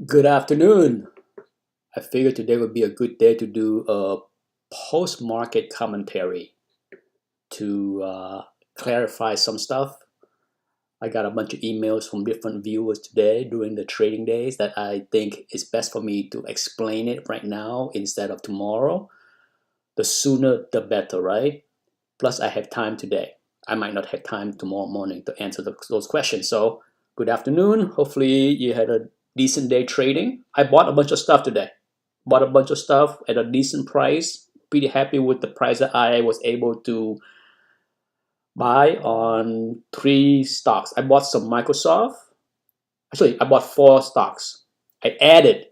Good afternoon. I figured today would be a good day to do a post-market commentary to clarify some stuff. I got a bunch of emails from different viewers today during the trading days that I think is best for me to explain it right now instead of tomorrow. The sooner the better, right? Plus, I have time today. I might not have time tomorrow morning to answer those questions. So, good afternoon. Hopefully, you had a decent day trading. I bought a bunch of stuff today. Bought a bunch of stuff at a decent price. Pretty happy with the price that I was able to buy on 3 stocks. I bought some Microsoft. Actually, I bought 4 stocks. I added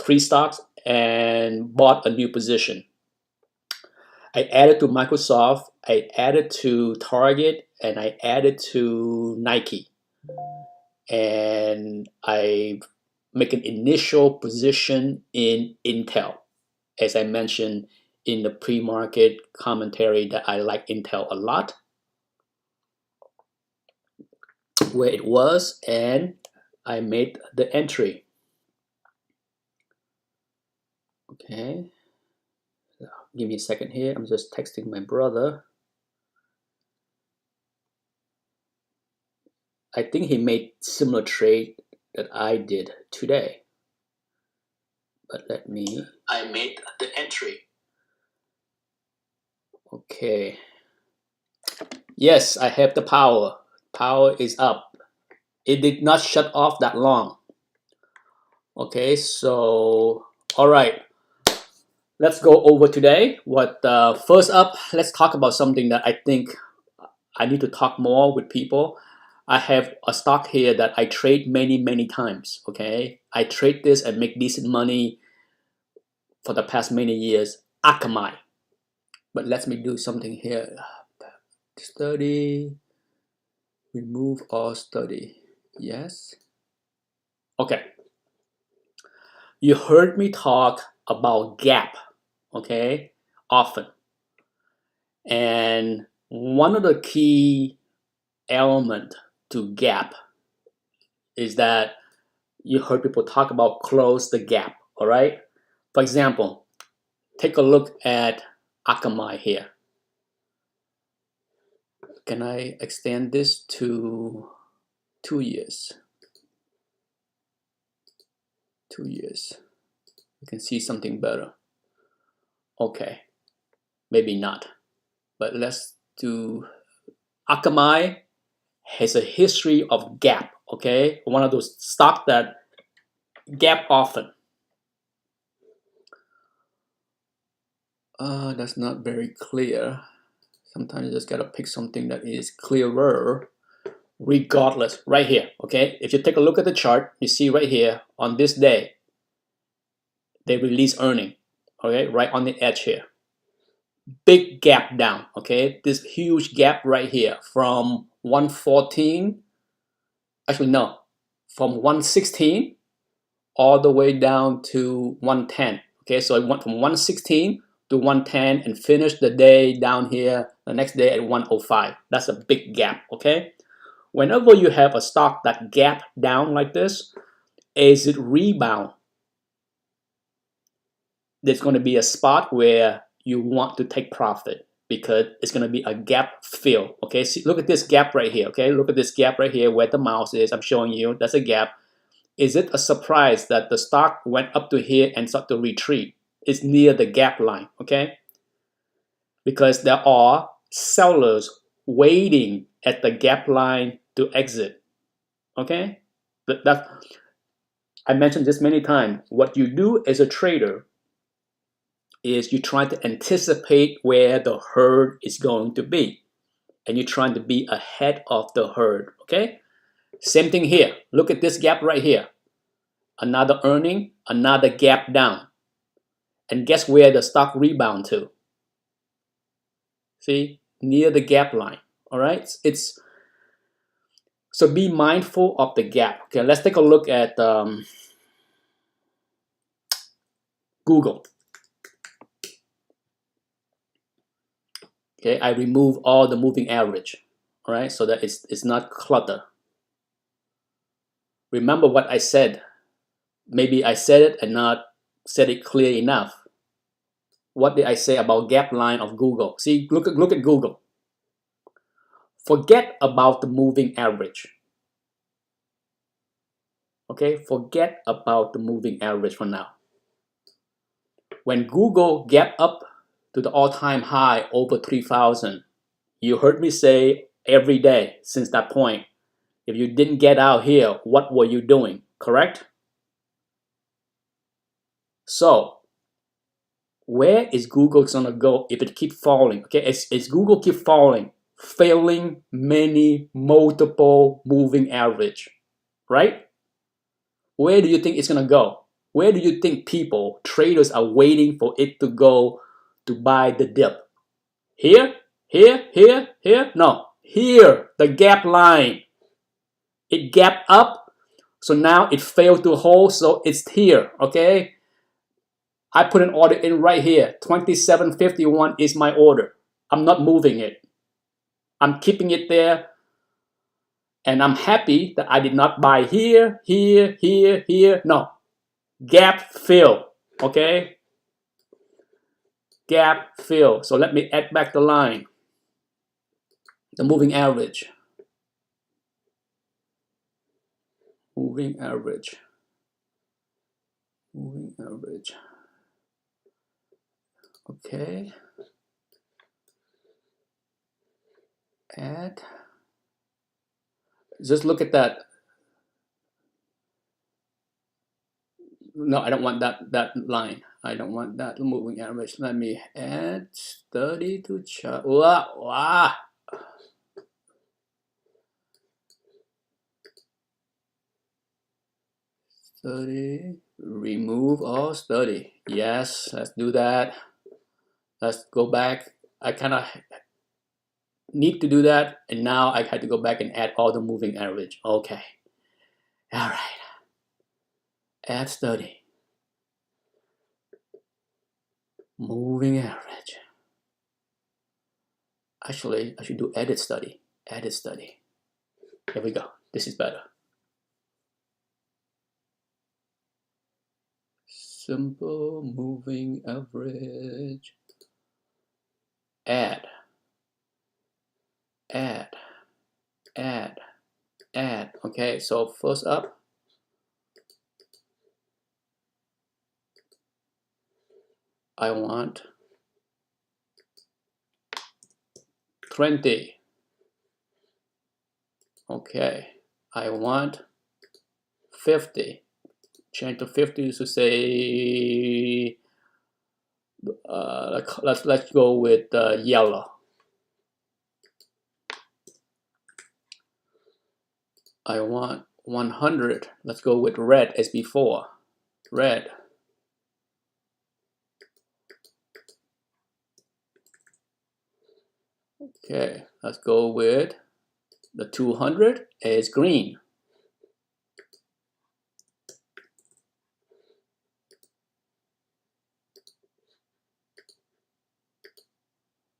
3 stocks and bought a new position. I added to Microsoft, I added to Target, and I added to Nike. And I make an initial position in Intel. As I mentioned in the pre-market commentary that I like Intel a lot, where it was, and I made the entry. Okay, give me a second here. I'm just texting my brother. I think he made similar trade that I did today. But I made the entry. Okay. Yes, I have the power. Power is up. It did not shut off that long. Okay, so, all right. Let's go over today. First up, let's talk about something that I think I need to talk more with people. I have a stock here that I trade many times. Okay, I trade this and make decent money for the past many years. Akamai. But let me do something here. Study. Remove all study. Yes. Okay. You heard me talk about gap. Okay, often. And one of the key element to gap is that you heard people talk about close the gap. All right. For example, take a look at Akamai here. Can I extend this to 2 years? 2 years. You can see something better. Okay, maybe not. But let's do Akamai has a history of gap. Okay, one of those stock that gap often. That's not very clear. Sometimes you just gotta pick something that is clearer. Regardless, right here, okay? If you take a look at the chart, you see right here, on this day, they release earning, okay? Right on the edge here. Big gap down, okay? This huge gap right here from 114, actually no, from 116 all the way down to 110, okay? So it went from 116 to 110 and finished the day down here the next day at 105. That's a big gap, okay? Whenever you have a stock that gap down like this, as it rebound, there's going to be a spot where you want to take profit because it's going to be a gap fill. Okay, see, look at this gap right here. Okay, look at this gap right here where the mouse is. I'm showing you that's a gap. Is it a surprise that the stock went up to here and start to retreat? It's near the gap line. Okay, because there are sellers waiting at the gap line to exit. Okay, I mentioned this many times. What you do as a trader is you try to anticipate where the herd is going to be, and you're trying to be ahead of the herd. Okay, same thing here. Look at this gap right here. Another earning, another gap down, and guess where the stock rebound to? See, near the gap line. All right, it's so be mindful of the gap. Okay, let's take a look at Google. Okay, I remove all the moving average. All right, so that it's not clutter. Remember what I said. Maybe I said it and not said it clear enough. What did I say about gap line of Google? See, look at Google. Forget about the moving average. Okay, forget about the moving average for now. When Google gap up to the all-time high over 3,000, you heard me say every day since that point, if you didn't get out here, what were you doing? Correct? So, where is Google gonna go if it keeps falling? Okay, as Google keep falling, failing multiple moving average, right? Where do you think it's gonna go? Where do you think people, traders are waiting for it to go to buy the dip? Here? Here? Here? Here? No. Here, the gap line. It gapped up, so now it failed to hold, so it's here, okay? I put an order in right here. 27.51 is my order. I'm not moving it. I'm keeping it there. And I'm happy that I did not buy here, here, here, here. No. Gap fill. Okay? Gap fill. So let me add back the line. The moving average. Moving average. Moving average. Okay. Add. Just look at that. No, I don't want that line. I don't want that moving average. Let me add 30 to chart. Wow. 30. Remove all study. Yes, let's do that. Let's go back. I kind of need to do that, and now I had to go back and add all the moving average. Okay. All right. Add study. Moving average. Actually, I should do edit study. Edit study. Here we go. This is better. Simple moving average. Add. Add. Add. Add. Okay, so first up. I want 20. Okay, I want 50. Change to 50 to say, let's go with yellow. I want 100. Let's go with red as before. Red. Okay, let's go with the 200 as green.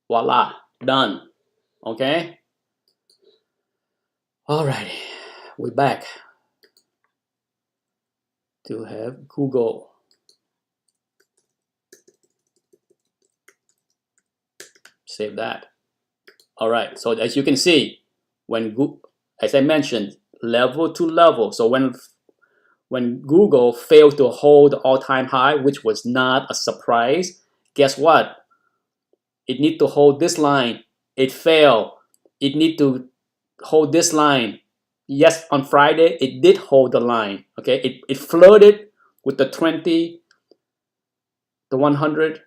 Voila, done. Okay. Alrighty, we're back to have Google. Save that. All right, so as you can see, when as I mentioned, level to level. So when Google failed to hold the all-time high, which was not a surprise, guess what? It need to hold this line. It failed. It need to hold this line. Yes, on Friday, it did hold the line. Okay, it flirted with the 20, the 100.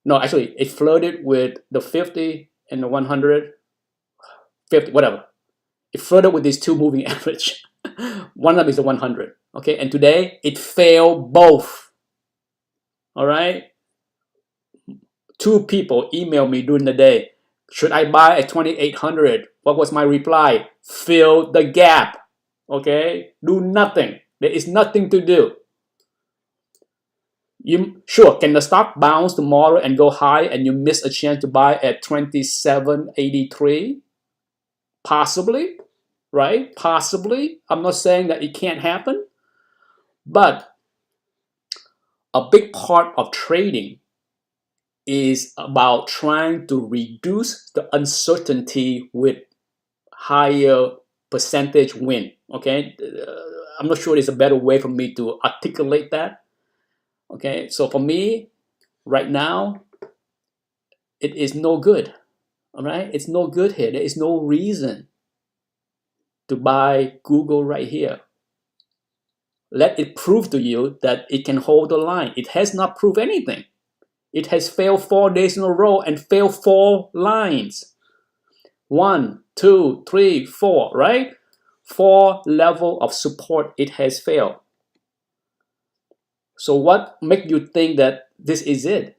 No, actually, it flirted with the 50 and the 100, 50, whatever. It flirted with these two moving average. One of them is the 100. Okay, and today it failed both. All right. Two people emailed me during the day. Should I buy at 2,800? What was my reply? Fill the gap. Okay, do nothing. There is nothing to do. Sure, can the stock bounce tomorrow and go high and you miss a chance to buy at 27.83? Possibly, right? Possibly. I'm not saying that it can't happen, but a big part of trading is about trying to reduce the uncertainty with higher percentage win. Okay, I'm not sure there's a better way for me to articulate that. Okay, so for me right now, it is no good. All right, it's no good here. There is no reason to buy Google right here. Let it prove to you that it can hold the line. It has not proved anything. It has failed 4 days in a row and failed 4 lines. 1, 2, 3, 4, right? 4 level of support it has failed. So what makes you think that this is it?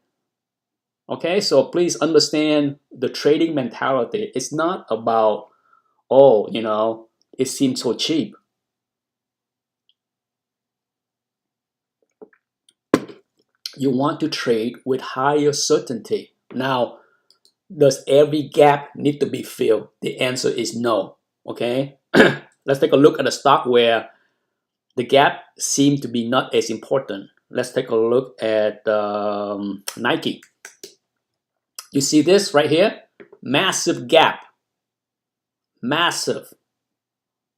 Okay, so please understand the trading mentality. It's not about, oh, it seems so cheap. You want to trade with higher certainty. Now, does every gap need to be filled? The answer is no. Okay, let's take a look at a stock where the gap seemed to be not as important. Let's take a look at Nike. You see this right here? Massive gap. Massive.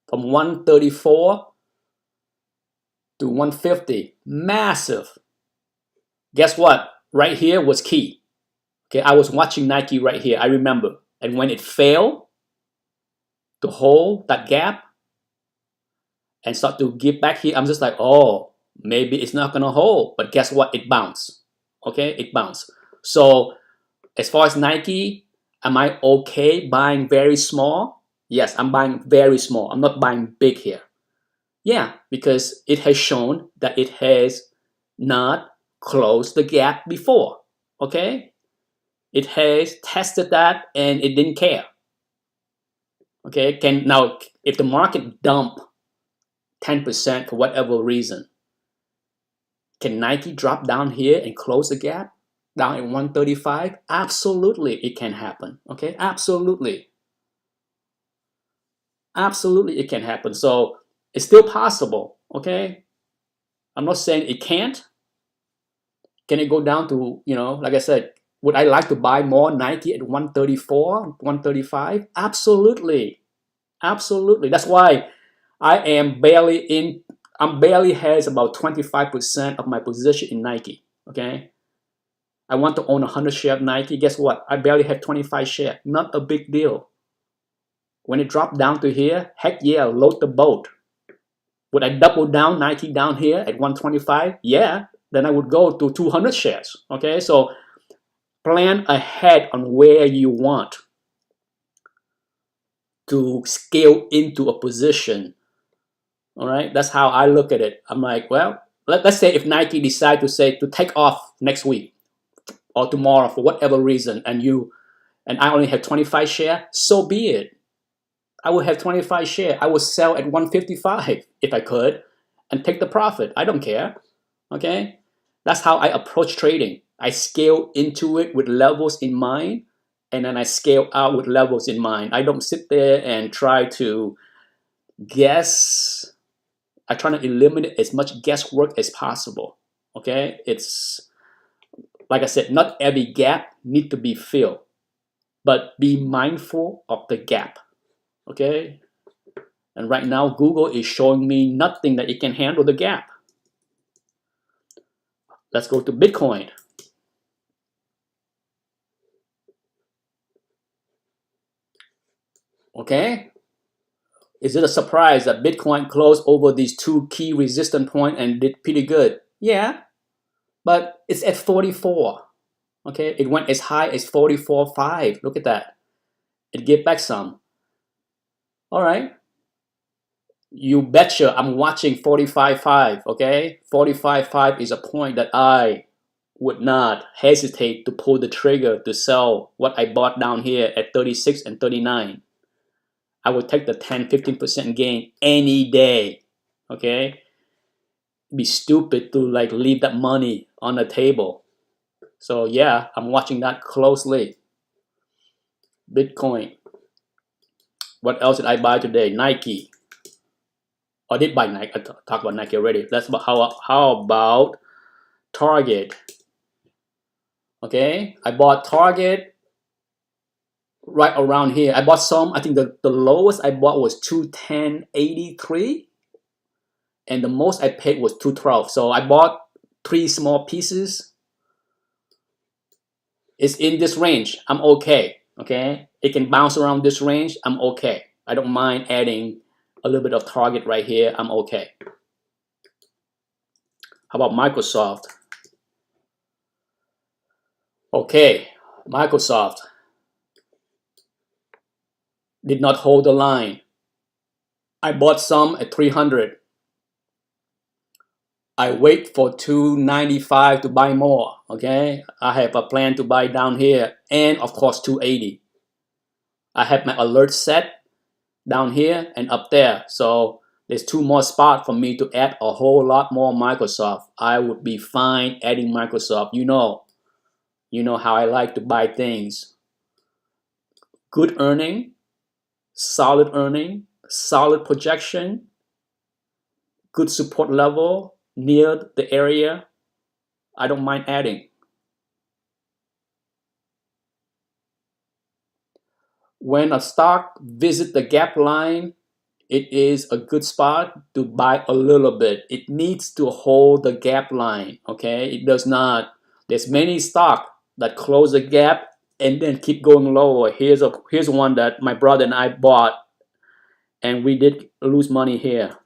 From 134 to 150. Massive. Guess what? Right here was key. Okay, I was watching Nike right here. I remember. And when it failed to hold that gap and start to give back here, I'm just like, oh, maybe it's not going to hold. But guess what? It bounced. Okay, it bounced. So as far as Nike, am I okay buying very small? Yes, I'm buying very small. I'm not buying big here. Yeah, because it has shown that it has not closed the gap before. Okay? It has tested that and it didn't care. Okay? Now, if the market dump 10% for whatever reason, can Nike drop down here and close the gap down at 135? Absolutely, it can happen. Okay? Absolutely. Absolutely, it can happen. So it's still possible. Okay? I'm not saying it can't. Can it go down to, like I said, would I like to buy more Nike at 134, 135? Absolutely. Absolutely. That's why I'm barely has about 25% of my position in Nike. Okay. I want to own 100 shares of Nike. Guess what? I barely have 25 shares. Not a big deal. When it dropped down to here, heck yeah, load the boat. Would I double down Nike down here at 125? Yeah. Then I would go to 200 shares. Okay. So plan ahead on where you want to scale into a position. All right, that's how I look at it. I'm like, well, let's say if Nike decide to take off next week or tomorrow for whatever reason, and I only have 25 share, so be it. I will have 25 share. I will sell at 155 if I could and take the profit. I don't care. Okay, that's how I approach trading. I scale into it with levels in mind, and then I scale out with levels in mind. I don't sit there and try to guess. I try to eliminate as much guesswork as possible. Okay, it's like I said, not every gap need to be filled, but be mindful of the gap. Okay, and right now Google is showing me nothing that it can handle the gap. Let's go to Bitcoin. Okay, is it a surprise that Bitcoin closed over these 2 key resistance points and did pretty good? Yeah, but it's at 44. Okay, it went as high as 44.5. Look at that. It gave back some. All right. You betcha I'm watching 45.5. Okay, 45.5 is a point that I would not hesitate to pull the trigger to sell what I bought down here at 36 and 39. I would take the 10-15% gain any day. Okay, be stupid to like leave that money on the table. So yeah, I'm watching that closely. Bitcoin. What else did I buy today? Nike. I did buy Nike. I talked about Nike already. That's about how about Target? Okay, I bought Target right around here. I bought some. I think the lowest I bought was 210.83, and the most I paid was 212. So I bought 3 small pieces. It's in this range. I'm okay. Okay, it can bounce around this range. I'm okay. I don't mind adding a little bit of Target right here. I'm okay. How about Microsoft? Okay, Microsoft did not hold the line. I bought some at 300. I wait for 295 to buy more. Okay, I have a plan to buy down here, and of course 280. I have my alert set down here and up there, so there's 2 more spots for me to add a whole lot more Microsoft. I would be fine adding Microsoft. You know how I like to buy things. Good earning, solid projection, good support level near the area. I don't mind adding. When a stock visits the gap line, it is a good spot to buy a little bit. It needs to hold the gap line. Okay, it does not. There's many stock that close the gap and then keep going lower. Here's one that my brother and I bought, and we did lose money here.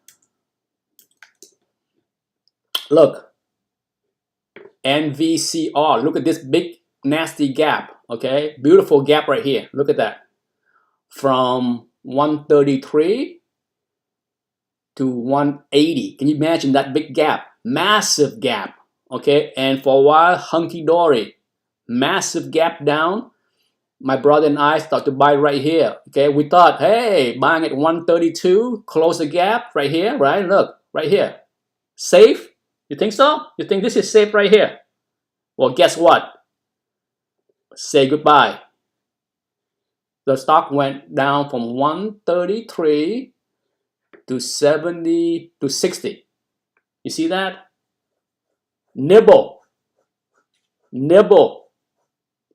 Look, NVCR. Look at this big nasty gap. Okay, beautiful gap right here. Look at that. From 133 to 180. Can you imagine that big gap? Massive gap. Okay, and for a while, hunky-dory. Massive gap down. My brother and I start to buy right here. Okay, we thought, hey, buying at 132, close the gap right here, right? Look, right here. Safe? You think so? You think this is safe right here? Well, guess what? Say goodbye. The stock went down from 133 to 70 to 60. You see that? Nibble.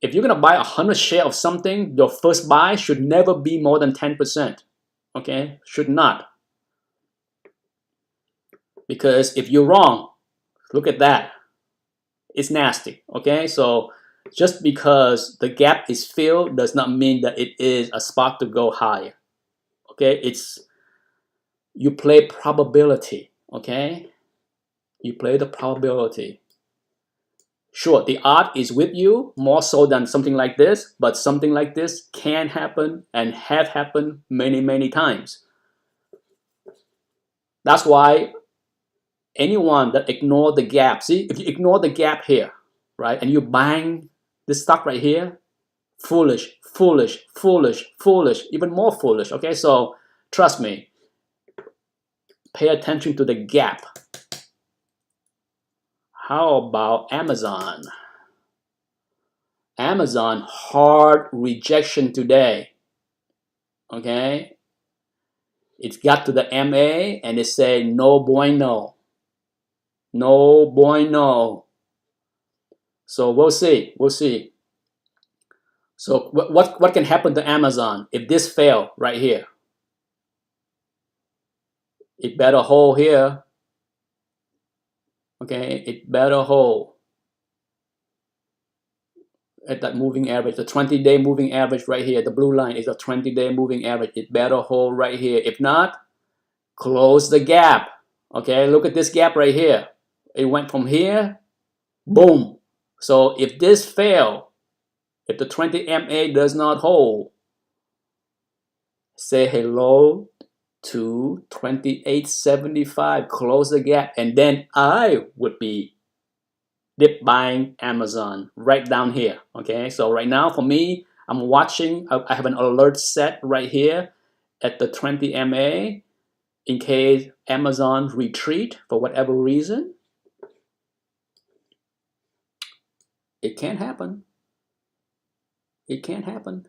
If you're gonna buy 100 shares of something, your first buy should never be more than 10%. Okay, should not. Because if you're wrong, look at that. It's nasty. Okay, so just because the gap is filled does not mean that it is a spot to go higher. Okay, you play probability. Okay, you play the probability. Sure, the art is with you more so than something like this, but something like this can happen and have happened many, many times. That's why anyone that ignore the gap, see, if you ignore the gap here, right, and you're buying this stock right here, foolish, even more foolish. Okay, so trust me, pay attention to the gap. How about Amazon? Amazon, hard rejection today. Okay, it's got to the MA and it said no bueno. No bueno. So we'll see. So what can happen to Amazon if this fail right here? It better hold here. Okay, it better hold at that moving average, the 20-day moving average right here. The blue line is a 20-day moving average. It better hold right here. If not, close the gap. Okay, look at this gap right here. It went from here, boom. So if this fail, if the 20 MA does not hold, say hello to 28.75, close the gap, and then I would be dip buying Amazon right down here. Okay, so right now for me, I'm watching. I have an alert set right here at the 20 MA in case Amazon retreat for whatever reason. It can happen. It can happen.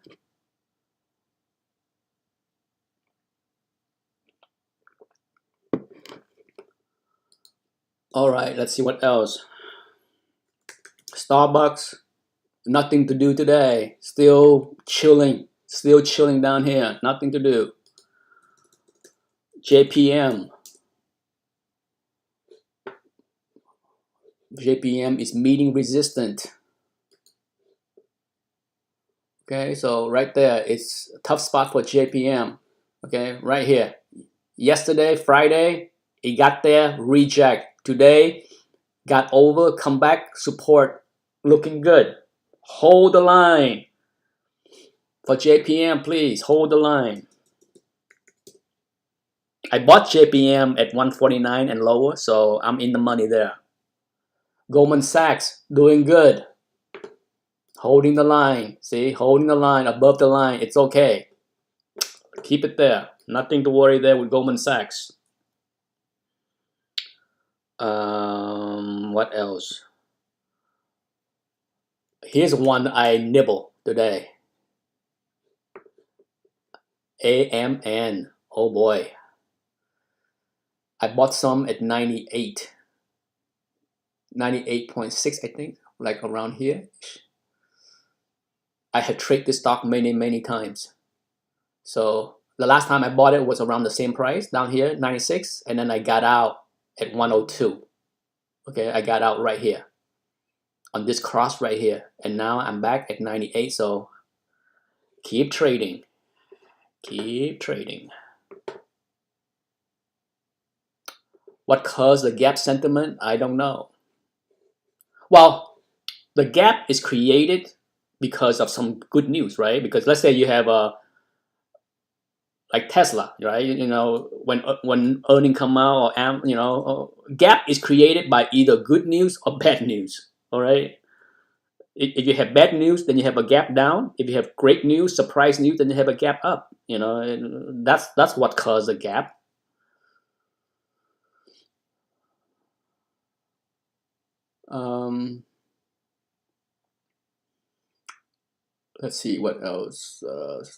All right, let's see what else. Starbucks, nothing to do today. Still chilling down here. Nothing to do. JPM. JPM is meeting resistant. Okay, so right there, it's a tough spot for JPM. Okay, right here. Yesterday, Friday, it got there, reject. Today, got over, come back, support, looking good. Hold the line. For JPM, please, hold the line. I bought JPM at 149 and lower, so I'm in the money there. Goldman Sachs, doing good. Holding the line, see, holding the line, above the line, it's okay. Keep it there. Nothing to worry there with Goldman Sachs. What else? Here's one I nibble today. AMN. Oh boy. I bought some at 98. 98.6, I think, like around here. I had traded this stock many times. So the last time I bought it was around the same price down here, 96, and then I got out at 102. Okay, I got out right here on this cross right here, and now I'm back at 98. So keep trading. What caused the gap sentiment? I don't know. Well, the gap is created because of some good news, right? Because let's say you have a like Tesla, right? You know, when earnings come out, or you know, gap is created by either good news or bad news. All right. If you have bad news, then you have a gap down. If you have great news, surprise news, then you have a gap up. You know, and that's what caused the gap. Let's see what else.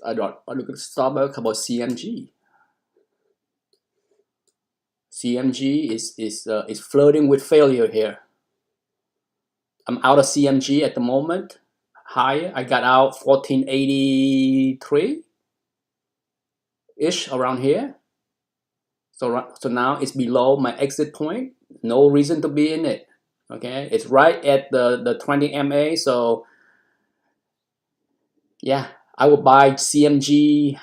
I look at Starbucks about CMG. CMG is flirting with failure here. I'm out of CMG at the moment. Higher, I got out 1483 ish around here. So now it's below my exit point. No reason to be in it. Okay, it's right at the 20 MA. So yeah, I will buy CMG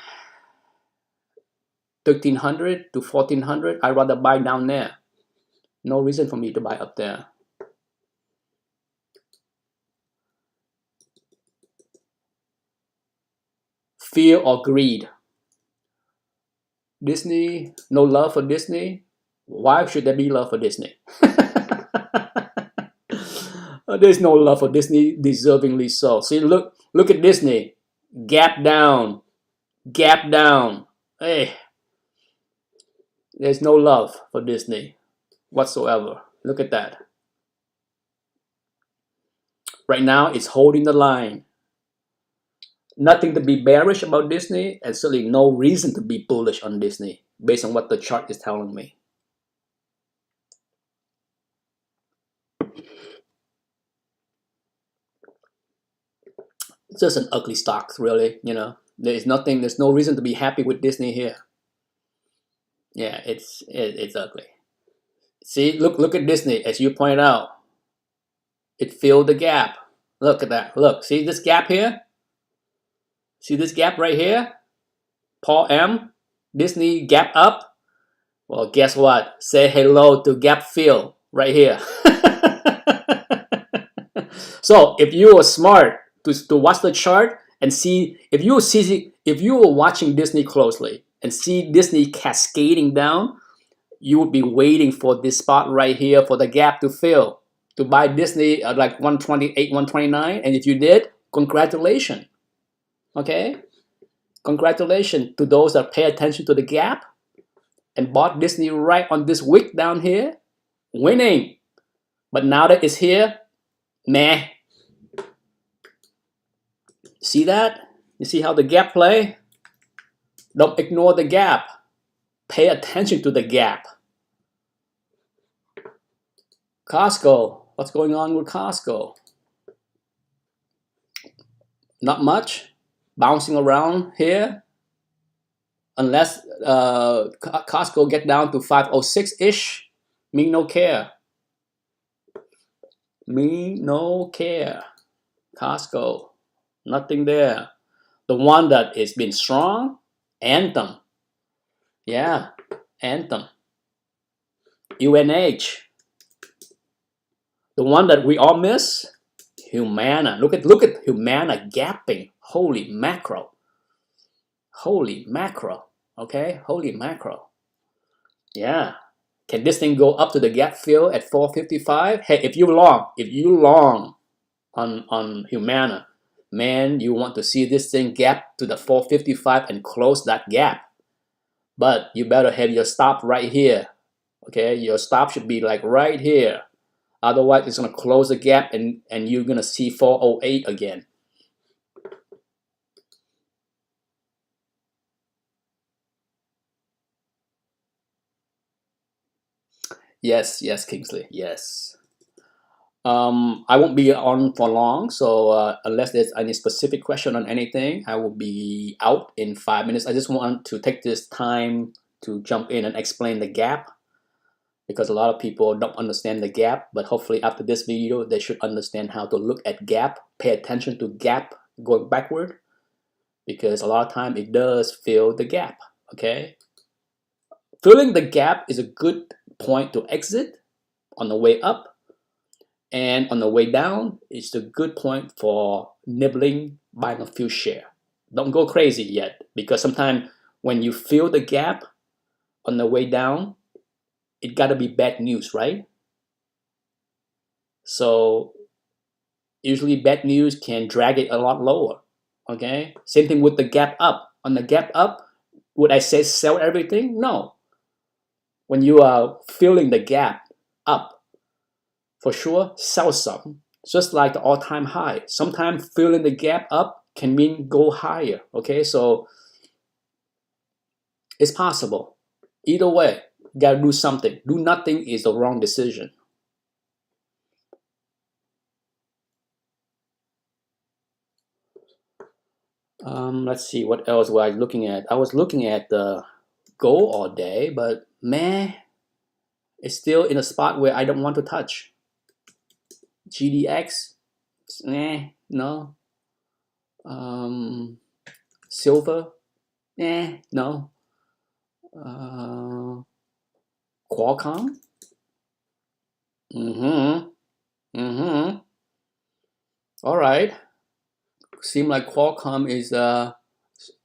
1300 to 1400. I'd rather buy down there. No reason for me to buy up there. Fear or greed? Disney, no love for Disney. Why should there be love for Disney? There's no love for Disney, deservingly so. See, look at Disney. Gap down. Hey, there's no love for Disney whatsoever. Look at that. Right now, it's holding the line. Nothing to be bearish about Disney, and certainly no reason to be bullish on Disney based on what the chart is telling me. It's just an ugly stock, really. You know, there's no reason to be happy with Disney here. Yeah, it's ugly. See, look at Disney, as you point out. It filled the gap. Look at that. Look, see this gap here? See this gap right here? Paul M. Disney gap up. Well, guess what? Say hello to gap fill right here. So if you were smart to watch the chart and see, if you were watching Disney closely and see Disney cascading down, you would be waiting for this spot right here for the gap to fill, to buy Disney at like 128, 129. And if you did, congratulations. Okay? Congratulations to those that pay attention to the gap and bought Disney right on this wick down here. Winning. But now that it's here, meh. See that? You see how the gap play? Don't ignore the gap. Pay attention to the gap. Costco. What's going on with Costco? Not much. Bouncing around here. Unless Costco get down to 506-ish. Me no care. Me no care. Costco. Nothing there. The one that is been strong, Anthem. Yeah, Anthem. UNH. The one that we all miss, Humana. Look at Humana gapping. Holy mackerel. Holy mackerel. Okay, holy mackerel. Yeah. Can this thing go up to the gap fill at 455? Hey, if you long on Humana, man, you want to see this thing gap to the 455 and close that gap. But you better have your stop right here. Okay, your stop should be like right here. Otherwise, it's going to close the gap and you're going to see 408 again. Yes, yes, Kingsley, yes. I won't be on for long, so unless there's any specific question on anything, I will be out in 5 minutes. I just want to take this time to jump in and explain the gap, because a lot of people don't understand the gap, but hopefully after this video, they should understand how to look at gap, pay attention to gap going backward, because a lot of time it does fill the gap, okay? Filling the gap is a good point to exit on the way up, and on the way down, it's a good point for nibbling, buying a few shares. Don't go crazy yet, because sometimes when you fill the gap on the way down, it gotta be bad news, right? So usually bad news can drag it a lot lower, okay? Same thing with the gap up. On the gap up, would I say sell everything? No. When you are filling the gap up, for sure, sell some. Just like the all-time high. Sometimes filling the gap up can mean go higher, okay? So it's possible. Either way, you gotta do something. Do nothing is the wrong decision. Let's see, what else was I looking at? I was looking at the gold all day, but man, it's still in a spot where I don't want to touch. GDX, no. Silver, no. Qualcomm, all right. Seem like Qualcomm is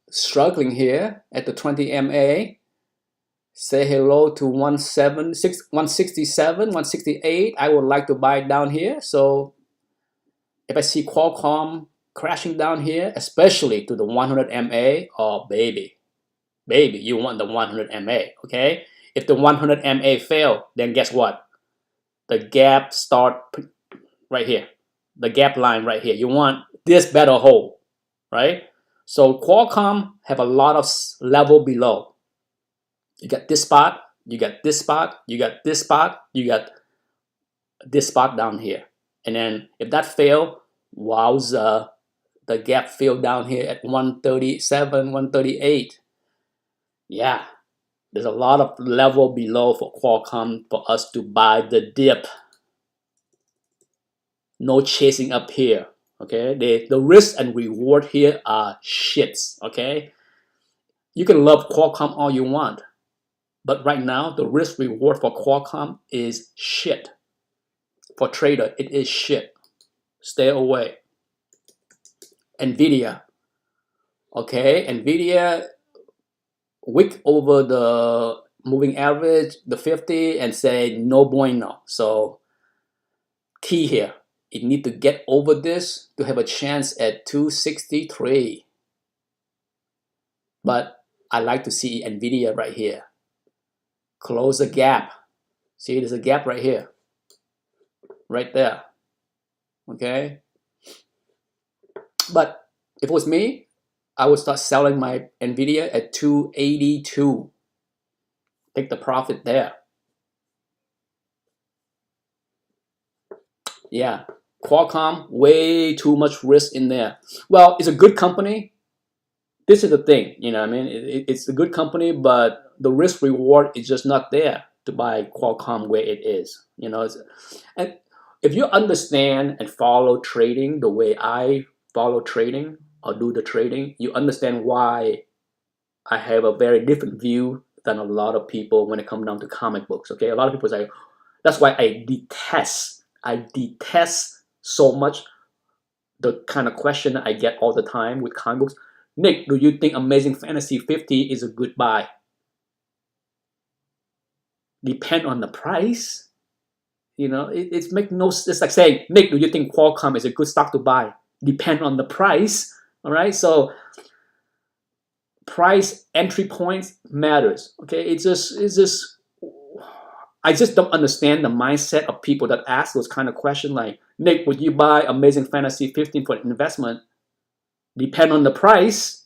struggling here at the 20 MA. Say hello to 167, 168. I would like to buy it down here. So if I see Qualcomm crashing down here, especially to the 100 MA, oh baby, you want the 100 MA, okay? If the 100 MA fail, then guess what? The gap start right here. The gap line right here. You want this better hold, right? So Qualcomm have a lot of level below. You got this spot, you got this spot, you got this spot, you got this spot down here. And then if that fail, wowza, the gap fill down here at 137, 138. Yeah, there's a lot of level below for Qualcomm for us to buy the dip. No chasing up here, okay? The risk and reward here are shits, okay? You can love Qualcomm all you want, but right now, the risk reward for Qualcomm is shit. For trader, it is shit. Stay away. Nvidia, okay? Nvidia wick over the moving average, the 50, and say no bueno. So key here, it need to get over this to have a chance at 263. But I like to see Nvidia right here. Close the gap. See, there's a gap right here. Right there. Okay? But if it was me, I would start selling my Nvidia at 282. Take the profit there. Yeah, Qualcomm, way too much risk in there. Well, it's a good company. This is the thing, you know what I mean? It's a good company, but the risk reward is just not there to buy Qualcomm where it is. You know, and if you understand and follow trading the way I follow trading or do the trading, you understand why I have a very different view than a lot of people when it comes down to comic books. Okay, a lot of people say that's why I detest so much the kind of question I get all the time with comic books. Nick, do you think Amazing Fantasy 50 is a good buy? Depend on the price. You know, it's make no. It's like saying, Nick, do you think Qualcomm is a good stock to buy? Depend on the price. All right, so price entry points matters. Okay, it's just I just don't understand the mindset of people that ask those kind of questions like, Nick, would you buy Amazing Fantasy 15 for investment? Depend on the price.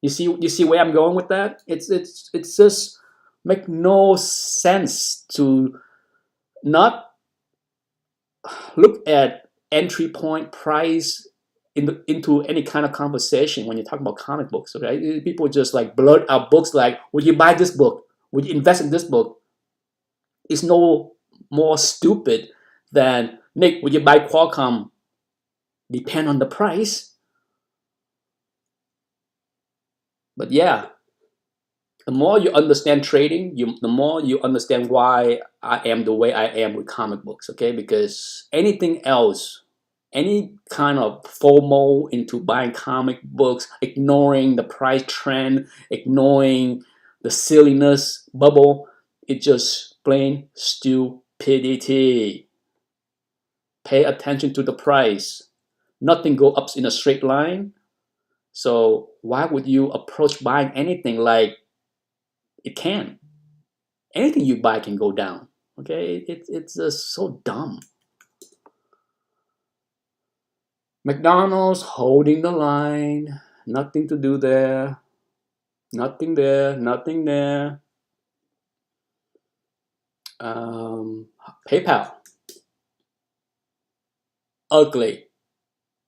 You see where I'm going with that? It's just make no sense to not look at entry point price into any kind of conversation when you talk about comic books. Okay, people just like blurt out books like, would you buy this book? Would you invest in this book? It's no more stupid than, Nick, would you buy Qualcomm? Depend on the price. But yeah, the more you understand trading, the more you understand why I am the way I am with comic books. Okay, because anything else, any kind of FOMO into buying comic books, ignoring the price trend, ignoring the silliness bubble, it's just plain stupidity. Pay attention to the price. Nothing goes up in a straight line. So why would you approach buying anything like it can? Anything you buy can go down. Okay, it's just so dumb. McDonald's holding the line. Nothing to do there. Nothing there. Nothing there. PayPal. Ugly.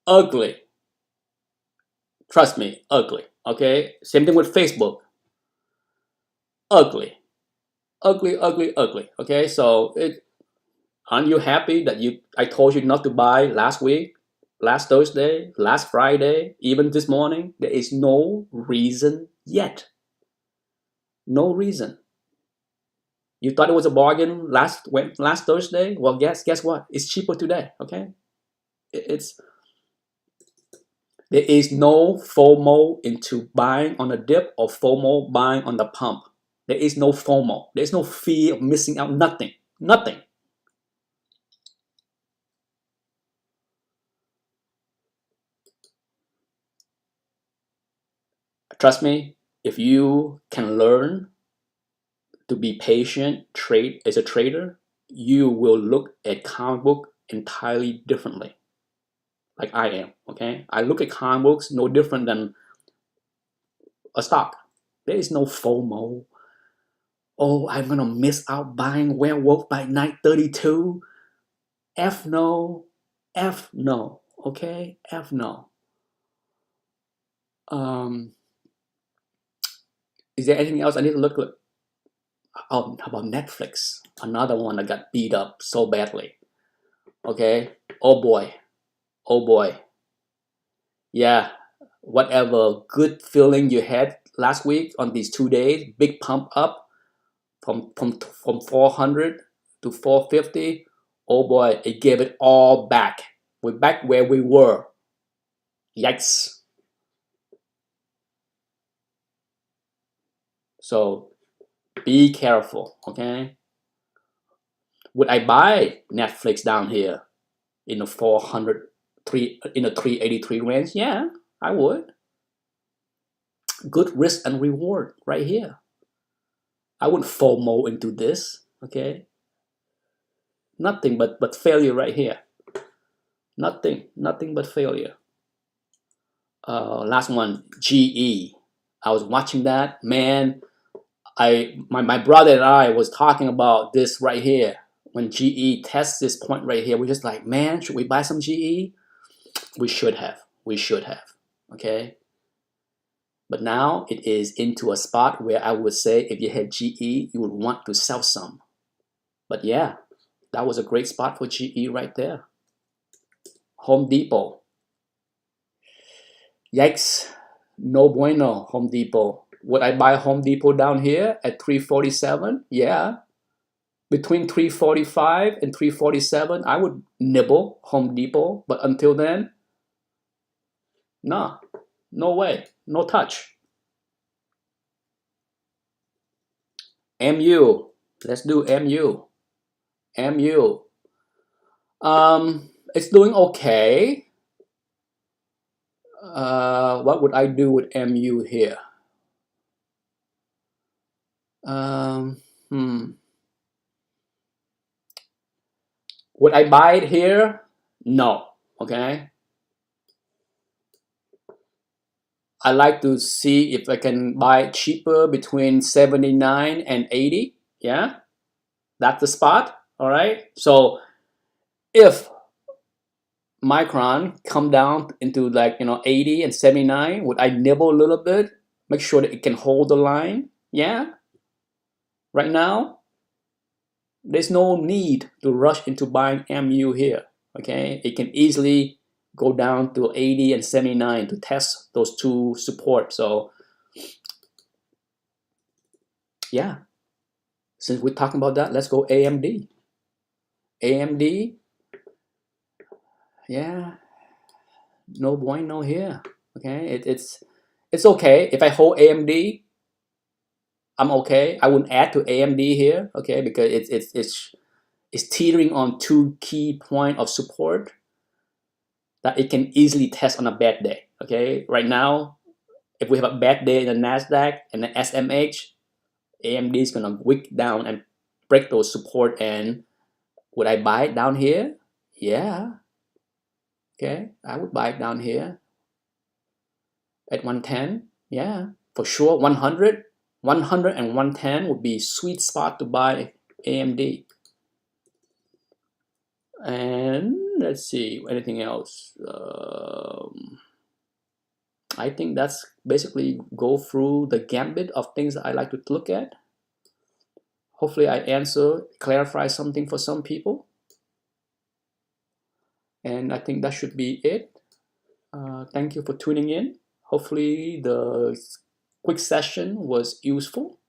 Ugly. Trust me, ugly. Okay? Same thing with Facebook. Ugly. Ugly, ugly, ugly. Okay? So aren't you happy that I told you not to buy last week, last Thursday, last Friday, even this morning? There is no reason yet. No reason. You thought it was a bargain last Thursday? Well, guess what? It's cheaper today. Okay? It's There is no FOMO into buying on a dip or FOMO buying on the pump. There is no FOMO. There is no fear of missing out. Nothing. Nothing. Trust me, if you can learn to be patient, trade as a trader, you will look at comic book entirely differently. Like I am. Okay? I look at comic books no different than a stock. There is no FOMO. Oh, I'm gonna miss out buying Werewolf by Night 32. F no. F no. Okay? F no. Um, is there anything else I need to look at? Oh, how about Netflix? Another one that got beat up so badly. Okay? Oh boy. Oh boy. Yeah. Whatever good feeling you had last week on these 2 days, big pump up from 400 to 450. Oh boy, it gave it all back. We're back where we were. Yikes. So be careful, okay? Would I buy Netflix down here in the 383 range? Yeah, I would. Good risk and reward right here. I wouldn't FOMO into this, okay? Nothing but failure right here. Nothing but failure. Last one, GE. I was watching that, man. My brother and I was talking about this right here when GE tests this point right here, we're just like, man, should we buy some GE? We should have. We should have. Okay. But now it is into a spot where I would say if you had GE, you would want to sell some. But yeah, that was a great spot for GE right there. Home Depot. Yikes. No bueno, Home Depot. Would I buy Home Depot down here at 347? Yeah. Between 345 and 347, I would nibble Home Depot. But until then, nah, no way, no touch. MU. Let's do MU. MU. It's doing okay. What would I do with MU here? Would I buy it here? No. Okay. I like to see if I can buy it cheaper between 79 and 80. Yeah. That's the spot. All right. So if Micron come down into like 80 and 79, would I nibble a little bit, make sure that it can hold the line? Yeah. Right now, there's no need to rush into buying MU here. Okay, it can easily go down to 80 and 79 to test those two support. So yeah, since we're talking about that, let's go AMD. AMD, yeah, no bueno here. Okay, it's okay if I hold AMD. I'm okay. I wouldn't add to AMD here. Okay, because it's teetering on two key point of support that it can easily test on a bad day. Okay, right now, if we have a bad day in the Nasdaq and the SMH, AMD is gonna wick down and break those support. And would I buy it down here? Yeah. Okay, I would buy it down here at 110. Yeah, for sure. 100 and 110 would be sweet spot to buy AMD. And let's see, anything else? I think that's basically go through the gambit of things that I like to look at. Hopefully I clarify something for some people. And I think that should be it. Thank you for tuning in. Hopefully the quick session was useful.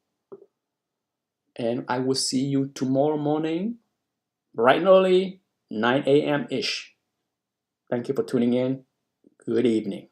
And I will see you tomorrow morning, bright and early, 9 a.m. ish. Thank you for tuning in. Good evening.